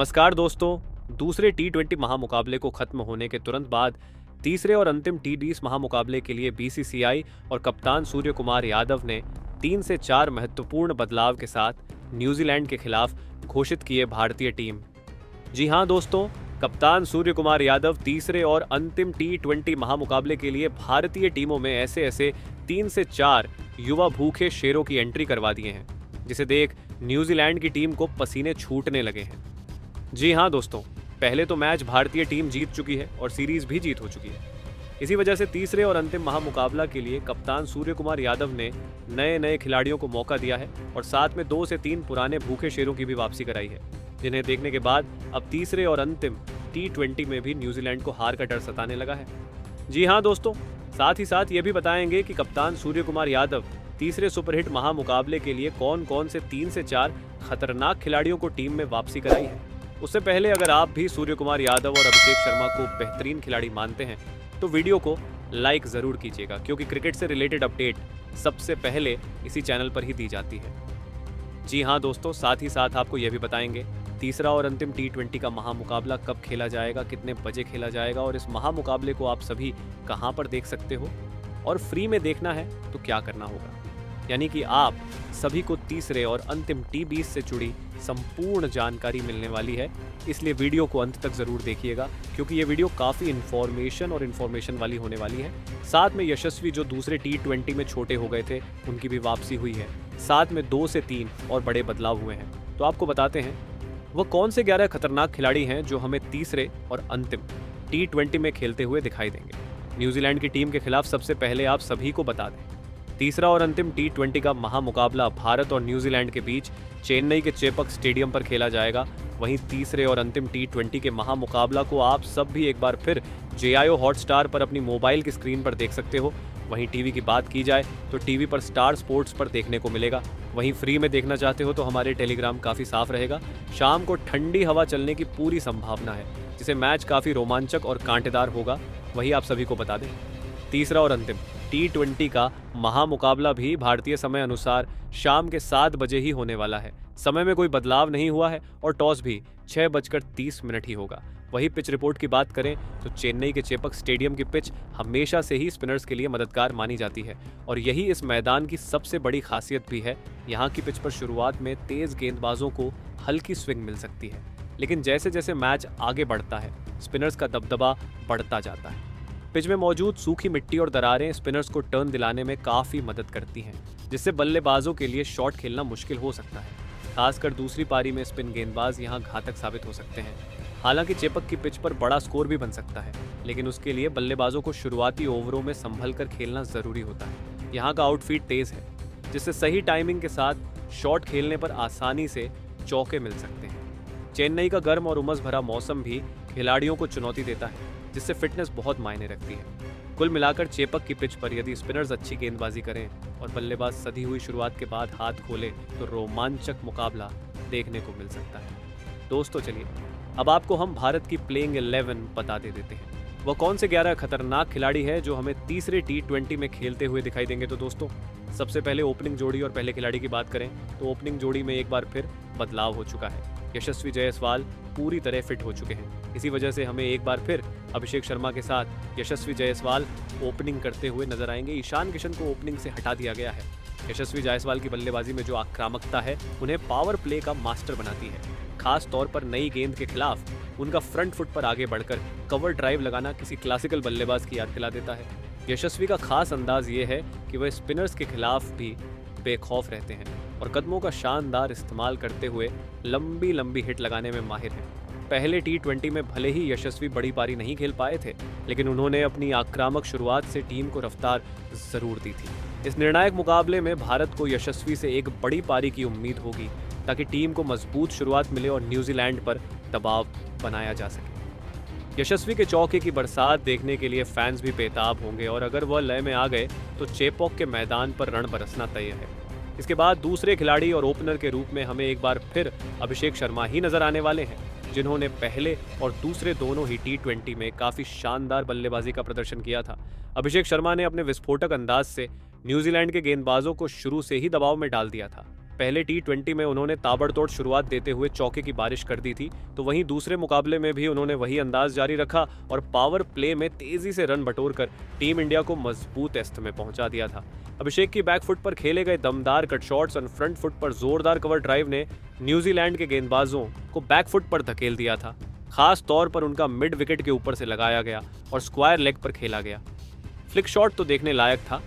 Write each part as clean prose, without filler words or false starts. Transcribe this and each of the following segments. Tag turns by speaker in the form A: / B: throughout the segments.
A: नमस्कार दोस्तों। दूसरे टी20 महामुकाबले को खत्म होने के तुरंत बाद तीसरे और अंतिम टी20 महामुकाबले के लिए बीसीसीआई और कप्तान सूर्य कुमार यादव ने 3 से 4 महत्वपूर्ण बदलाव के साथ न्यूजीलैंड के खिलाफ घोषित किए भारतीय टीम। जी हां दोस्तों, कप्तान सूर्य कुमार यादव तीसरे और अंतिम टी20 महामुकाबले के लिए भारतीय टीमों में ऐसे 3 से 4 युवा भूखे शेरों की एंट्री करवा दिए हैं, जिसे देख न्यूजीलैंड की टीम को पसीने छूटने लगे हैं। जी हां दोस्तों, पहले तो मैच भारतीय टीम जीत चुकी है और सीरीज भी जीत हो चुकी है। इसी वजह से तीसरे और अंतिम महामुकाबला के लिए कप्तान सूर्य कुमार यादव ने नए खिलाड़ियों को मौका दिया है और साथ में 2 से 3 पुराने भूखे शेरों की भी वापसी कराई है, जिन्हें देखने के बाद अब तीसरे और अंतिम टी20 में भी न्यूजीलैंड को हार का डर सताने लगा है। जी हां दोस्तों, साथ ही साथ ये भी बताएंगे कि कप्तान सूर्य कुमार यादव तीसरे सुपरहिट महामुकाबले के लिए कौन से 3 से 4 खतरनाक खिलाड़ियों को टीम में वापसी कराई है। उससे पहले अगर आप भी सूर्य कुमार यादव और अभिषेक शर्मा को बेहतरीन खिलाड़ी मानते हैं तो वीडियो को लाइक ज़रूर कीजिएगा, क्योंकि क्रिकेट से रिलेटेड अपडेट सबसे पहले इसी चैनल पर ही दी जाती है। जी हाँ दोस्तों, साथ ही साथ आपको यह भी बताएंगे तीसरा और अंतिम टी20 का महामुकाबला कब खेला जाएगा, कितने बजे खेला जाएगा और इस महामुकाबले को आप सभी कहाँ पर देख सकते हो, और फ्री में देखना है तो क्या करना होगा। यानी कि आप सभी को तीसरे और अंतिम टी20 से जुड़ी संपूर्ण जानकारी मिलने वाली है, इसलिए वीडियो को अंत तक ज़रूर देखिएगा, क्योंकि ये वीडियो काफ़ी इन्फॉर्मेशन वाली होने वाली है। साथ में यशस्वी जो दूसरे टी20 में छोटे हो गए थे उनकी भी वापसी हुई है, साथ में 2 से 3 और बड़े बदलाव हुए हैं। तो आपको बताते हैं वो कौन से 11 खतरनाक खिलाड़ी हैं जो हमें तीसरे और अंतिम टी20 में खेलते हुए दिखाई देंगे। न्यूजीलैंड की टीम के खिलाफ सबसे पहले आप सभी को बता दें, तीसरा और अंतिम टी20 का महामुकाबला भारत और न्यूजीलैंड के बीच चेन्नई के चेपक स्टेडियम पर खेला जाएगा। वहीं तीसरे और अंतिम टी20 के महामुकाबला को आप सब भी एक बार फिर JIO हॉटस्टार पर अपनी मोबाइल की स्क्रीन पर देख सकते हो। वहीं टीवी की बात की जाए तो टीवी पर स्टार स्पोर्ट्स पर देखने को मिलेगा। वहीं फ्री में देखना चाहते हो तो हमारे टेलीग्राम काफ़ी साफ रहेगा। शाम को ठंडी हवा चलने की पूरी संभावना है, जिसे मैच काफ़ी रोमांचक और कांटेदार होगा, वही आप सभी को बता दें। तीसरा और अंतिम टी20 का महामुकाबला भी भारतीय समय अनुसार शाम के 7 बजे ही होने वाला है। समय में कोई बदलाव नहीं हुआ है और टॉस भी 6:30 ही होगा। वही पिच रिपोर्ट की बात करें तो चेन्नई के चेपक स्टेडियम की पिच हमेशा से ही स्पिनर्स के लिए मददगार मानी जाती है और यही इस मैदान की सबसे बड़ी खासियत भी है। यहाँ की पिच पर शुरुआत में तेज गेंदबाजों को हल्की स्विंग मिल सकती है, लेकिन जैसे जैसे मैच आगे बढ़ता है स्पिनर्स का दबदबा बढ़ता जाता है। पिच में मौजूद सूखी मिट्टी और दरारें स्पिनर्स को टर्न दिलाने में काफ़ी मदद करती हैं, जिससे बल्लेबाजों के लिए शॉट खेलना मुश्किल हो सकता है। खासकर दूसरी पारी में स्पिन गेंदबाज यहाँ घातक साबित हो सकते हैं। हालांकि चेपक की पिच पर बड़ा स्कोर भी बन सकता है, लेकिन उसके लिए बल्लेबाजों को शुरुआती ओवरों में संभल कर खेलना ज़रूरी होता है। यहाँ का आउटफीट तेज़ है, जिससे सही टाइमिंग के साथ शॉट खेलने पर आसानी से चौके मिल सकते हैं। चेन्नई का गर्म और उमस भरा मौसम भी खिलाड़ियों को चुनौती देता है, जिससे फिटनेस बहुत मायने रखती है। कुल मिलाकर चेपक की पिच पर यदि स्पिनर्स अच्छी गेंदबाजी करें और बल्लेबाज सधी हुई शुरुआत के बाद हाथ खोले तो रोमांचक मुकाबला देखने को मिल सकता है। दोस्तों चलिए अब आपको हम भारत की प्लेइंग 11 बता देते हैं। वह कौन से 11 खतरनाक खिलाड़ी हैं जो हमें तीसरे टी20 में खेलते हुए दिखाई देंगे। तो दोस्तों सबसे पहले ओपनिंग जोड़ी और पहले खिलाड़ी की बात करें तो ओपनिंग जोड़ी में एक बार फिर बदलाव हो चुका है। यशस्वी जायसवाल पूरी तरह फिट हो चुके हैं। इसी वजह से हमें एक बार फिर अभिषेक शर्मा के साथ यशस्वी जायसवाल ओपनिंग करते हुए नजर आएंगे। ईशान किशन को ओपनिंग से हटा दिया गया है। यशस्वी जायसवाल की बल्लेबाजी में जो आक्रामकता है उन्हें पावर प्ले का मास्टर बनाती है। खास तौर पर नई गेंद के खिलाफ उनका फ्रंट फुट पर आगे बढ़कर कवर ड्राइव लगाना किसी क्लासिकल बल्लेबाज की याद दिला देता है। यशस्वी का खास अंदाज ये है कि वह स्पिनर्स के खिलाफ भी बेखौफ रहते हैं और कदमों का शानदार इस्तेमाल करते हुए लंबी हिट लगाने में माहिर हैं। पहले टी20 में भले ही यशस्वी बड़ी पारी नहीं खेल पाए थे, लेकिन उन्होंने अपनी आक्रामक शुरुआत से टीम को रफ्तार जरूर दी थी। इस निर्णायक मुकाबले में भारत को यशस्वी से एक बड़ी पारी की उम्मीद होगी, ताकि टीम को मजबूत शुरुआत मिले और न्यूजीलैंड पर दबाव बनाया जा सके। यशस्वी के चौके की बरसात देखने के लिए फैंस भी बेताब होंगे और अगर वह लय में आ गए तो चेपॉक के मैदान पर रण बरसना तय है। इसके बाद दूसरे खिलाड़ी और ओपनर के रूप में हमें एक बार फिर अभिषेक शर्मा ही नजर आने वाले हैं, जिन्होंने पहले और दूसरे दोनों ही टी20 में काफ़ी शानदार बल्लेबाजी का प्रदर्शन किया था। अभिषेक शर्मा ने अपने विस्फोटक अंदाज से न्यूजीलैंड के गेंदबाजों को शुरू से ही दबाव में डाल दिया था। पहले टी20 में उन्होंने ताबड़तोड़ शुरुआत देते हुए चौके की बारिश कर दी थी, तो वहीं दूसरे मुकाबले में भी उन्होंने वही अंदाज जारी रखा और पावर प्ले में तेजी से रन बटोरकर टीम इंडिया को मजबूत एस्त में पहुंचा दिया था। अभिषेक की बैकफुट पर खेले गए दमदार कट शॉट्स और फ्रंट फुट पर जोरदार कवर ड्राइव ने न्यूजीलैंड के गेंदबाजों को बैकफुट पर धकेल दिया था। खास तौर पर उनका मिड विकेट के ऊपर से लगाया गया और स्क्वायर लेग पर खेला गया फ्लिक शॉट तो देखने लायक था।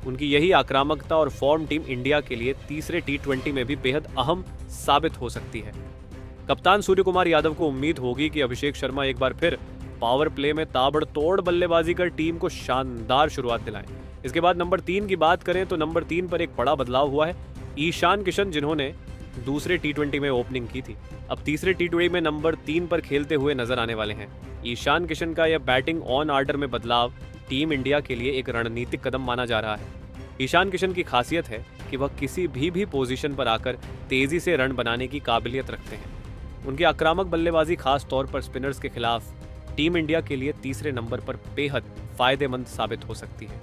A: उनकी यही आक्रामकता और फॉर्म टीम इंडिया के लिए तीसरे टी20 में भी बेहद अहम साबित हो सकती है। कप्तान सूर्य कुमार यादव को उम्मीद होगी कि अभिषेक शर्मा एक बार फिर पावर प्ले में ताबड़तोड़ बल्लेबाजी कर टीम को शानदार शुरुआत दिलाएं। इसके बाद नंबर 3 की बात करें तो नंबर 3 पर एक बड़ा बदलाव हुआ है। ईशान किशन, जिन्होंने दूसरे टी20 में ओपनिंग की थी, अब तीसरे टी20 में नंबर 3 पर खेलते हुए नजर आने वाले हैं। ईशान किशन का यह बैटिंग ऑन आर्डर में बदलाव टीम इंडिया के लिए एक रणनीतिक कदम माना जा रहा है। ईशान किशन की खासियत है कि वह किसी भी पोजीशन पर आकर तेजी से रन बनाने की काबिलियत रखते हैं। उनकी आक्रामक बल्लेबाजी खास तौर पर स्पिनर्स के खिलाफ टीम इंडिया के लिए तीसरे नंबर पर बेहद फायदेमंद साबित हो सकती है।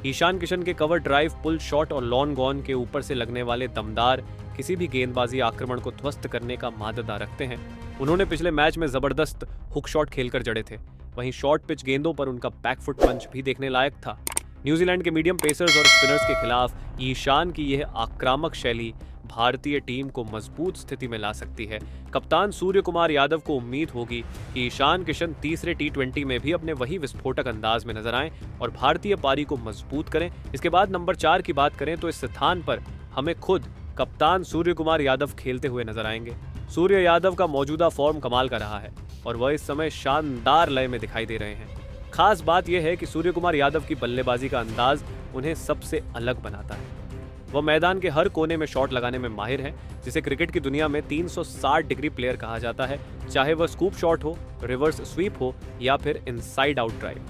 A: ईशान किशन के कवर ड्राइव, पुल शॉट और लॉन्ग ऑन के ऊपर से लगने वाले दमदार किसी भी गेंदबाजी आक्रमण को ध्वस्त करने का माददा रखते हैं। उन्होंने पिछले मैच में जबरदस्त हुक शॉट खेलकर जड़े थे। वहीं शॉर्ट पिच गेंदों पर उनका बैकफुट पंच भी देखने लायक था। न्यूजीलैंड के मीडियम पेसर्स और स्पिनर्स के खिलाफ ईशान की यह आक्रामक शैली भारतीय टीम को मजबूत स्थिति में ला सकती है। कप्तान सूर्य कुमार यादव को उम्मीद होगी कि ईशान किशन तीसरे टी20 में भी अपने वही विस्फोटक अंदाज में नजर आएं और भारतीय पारी को मजबूत करें। इसके बाद नंबर 4 की बात करें तो इस स्थान पर हमें खुद कप्तान सूर्य कुमार यादव खेलते हुए नजर आएंगे। सूर्य यादव का मौजूदा फॉर्म कमाल का रहा है और वह इस समय शानदार लय में दिखाई दे रहे हैं। खास बात यह है कि सूर्य कुमार यादव की बल्लेबाजी का अंदाज उन्हें सबसे अलग बनाता है। वह मैदान के हर कोने में शॉट लगाने में माहिर है, जिसे क्रिकेट की दुनिया में 360 डिग्री प्लेयर कहा जाता है, चाहे वह स्कूप शॉट हो, रिवर्स स्वीप हो या फिर इनसाइड आउट ड्राइव।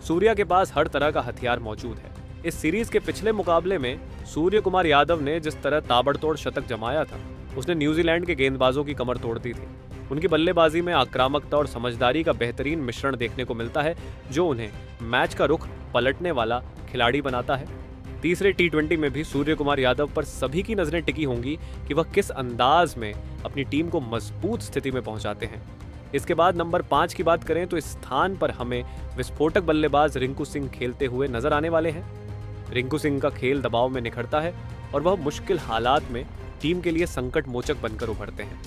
A: सूर्या के पास हर तरह का हथियार मौजूद है। इस सीरीज के पिछले मुकाबले में सूर्य कुमार यादव ने जिस तरह ताबड़तोड़ शतक जमाया था, उसने न्यूजीलैंड के गेंदबाजों की कमर तोड़ दी थी। उनकी बल्लेबाजी में आक्रामकता और समझदारी का बेहतरीन मिश्रण देखने को मिलता है, जो उन्हें मैच का रुख पलटने वाला खिलाड़ी बनाता है। तीसरे टी20 में भी सूर्य कुमार यादव पर सभी की नजरें टिकी होंगी कि वह किस अंदाज में अपनी टीम को मजबूत स्थिति में पहुंचाते हैं। इसके बाद नंबर 5 की बात करें तो इस स्थान पर हमें विस्फोटक बल्लेबाज रिंकू सिंह खेलते हुए नजर आने वाले हैं। रिंकू सिंह का खेल दबाव में निखरता है और वह मुश्किल हालात में टीम के लिए संकट मोचक बनकर उभरते हैं।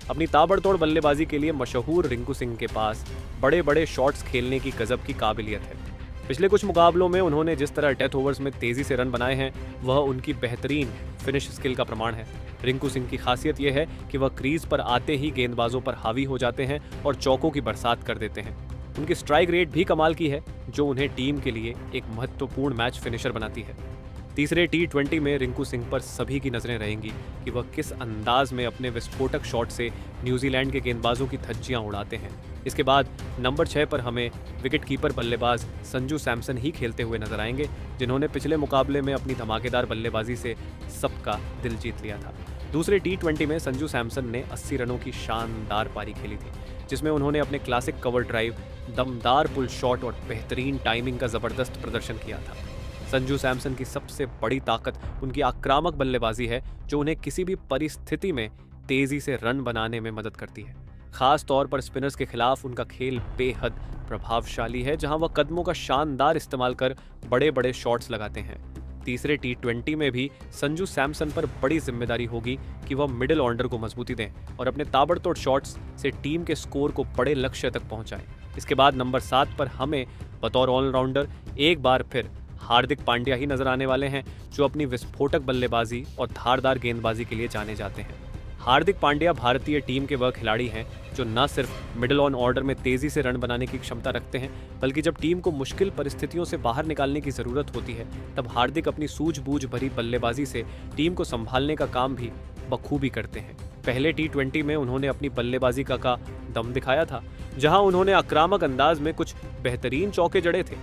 A: अपनी ताबड़तोड़ बल्लेबाजी के लिए मशहूर रिंकू सिंह के पास बड़े बड़े शॉट्स खेलने की गजब की काबिलियत है। पिछले कुछ मुकाबलों में उन्होंने जिस तरह डेथ ओवर्स में तेजी से रन बनाए हैं, वह उनकी बेहतरीन फिनिश स्किल का प्रमाण है। रिंकू सिंह की खासियत यह है कि वह क्रीज पर आते ही गेंदबाजों पर हावी हो जाते हैं और चौकों की बरसात कर देते हैं। उनकी स्ट्राइक रेट भी कमाल की है, जो उन्हें टीम के लिए एक महत्वपूर्ण मैच फिनिशर बनाती है। तीसरे टी20 में रिंकू सिंह पर सभी की नजरें रहेंगी कि वह किस अंदाज में अपने विस्फोटक शॉट से न्यूजीलैंड के गेंदबाजों की धज्जियां उड़ाते हैं। इसके बाद नंबर 6 पर हमें विकेटकीपर बल्लेबाज संजू सैमसन ही खेलते हुए नजर आएंगे, जिन्होंने पिछले मुकाबले में अपनी धमाकेदार बल्लेबाजी से सबका दिल जीत लिया था। दूसरे टी20 में संजू सैमसन ने 80 रनों की शानदार पारी खेली थी, जिसमें उन्होंने अपने क्लासिक कवर ड्राइव, दमदार पुल शॉट और बेहतरीन टाइमिंग का जबरदस्त प्रदर्शन किया था। संजू सैमसन की सबसे बड़ी ताकत उनकी आक्रामक बल्लेबाजी है, जो उन्हें किसी भी परिस्थिति में तेजी से रन बनाने में मदद करती है। खास तौर पर स्पिनर्स के खिलाफ उनका खेल बेहद प्रभावशाली है, जहां वह कदमों का शानदार इस्तेमाल कर बड़े बड़े शॉट्स लगाते हैं। तीसरे टी20 में भी संजू सैमसन पर बड़ी जिम्मेदारी होगी कि वह मिडिल ऑर्डर को मजबूती दें और अपने ताबड़तोड़ शॉट्स से टीम के स्कोर को बड़े लक्ष्य तक पहुंचाएं। इसके बाद नंबर 7 पर हमें बतौर ऑलराउंडर एक बार फिर हार्दिक पांड्या ही नजर आने वाले हैं, जो अपनी विस्फोटक बल्लेबाजी और धारदार गेंदबाजी के लिए जाने जाते हैं। हार्दिक पांड्या भारतीय टीम के वह खिलाड़ी हैं जो न सिर्फ मिडिल ऑन ऑर्डर में तेजी से रन बनाने की क्षमता रखते हैं, बल्कि जब टीम को मुश्किल परिस्थितियों से बाहर निकालने की जरूरत होती है, तब हार्दिक अपनी सूझबूझ भरी बल्लेबाजी से टीम को संभालने का काम भी बखूबी करते हैं। पहले टी20 में उन्होंने अपनी बल्लेबाजी का दम दिखाया था, जहां उन्होंने आक्रामक अंदाज में कुछ बेहतरीन चौके जड़े थे।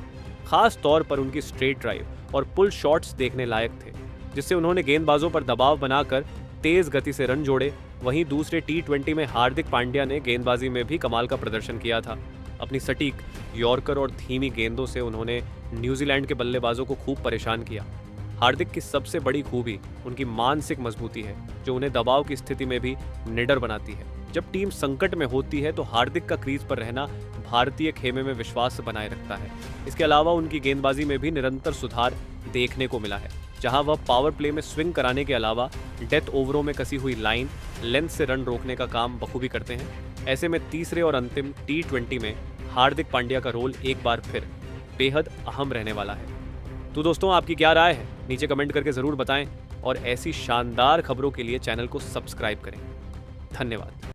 A: खास तौर पर उनकी स्ट्रेट ड्राइव और पुल शॉट्स देखने लायक थे, जिससे उन्होंने गेंदबाजों पर दबाव बनाकर तेज गति से रन जोड़े। वहीं दूसरे टी20 में हार्दिक पांड्या ने गेंदबाजी में भी कमाल का प्रदर्शन किया था। अपनी सटीक यॉर्कर और धीमी गेंदों से उन्होंने न्यूजीलैंड के बल्लेबाजों को खूब परेशान किया। हार्दिक की सबसे बड़ी खूबी उनकी मानसिक मजबूती है, जो उन्हें दबाव की स्थिति में भी निडर बनाती है। जब टीम संकट में होती है तो हार्दिक का क्रीज पर रहना भारतीय खेमे में विश्वास बनाए रखता है। इसके अलावा उनकी गेंदबाजी में भी निरंतर सुधार देखने को मिला है, जहां वह पावर प्ले में स्विंग कराने के अलावा डेथ ओवरों में कसी हुई लाइन, लेंथ से रन रोकने का काम बखूबी करते हैं। ऐसे में तीसरे और अंतिम T20 में हार्दिक पांड्या का रोल एक बार फिर बेहद अहम रहने वाला है। तो दोस्तों, आपकी क्या राय है? नीचे कमेंट करके जरूर बताएं और ऐसी शानदार खबरों के लिए चैनल को सब्सक्राइब करें। धन्यवाद।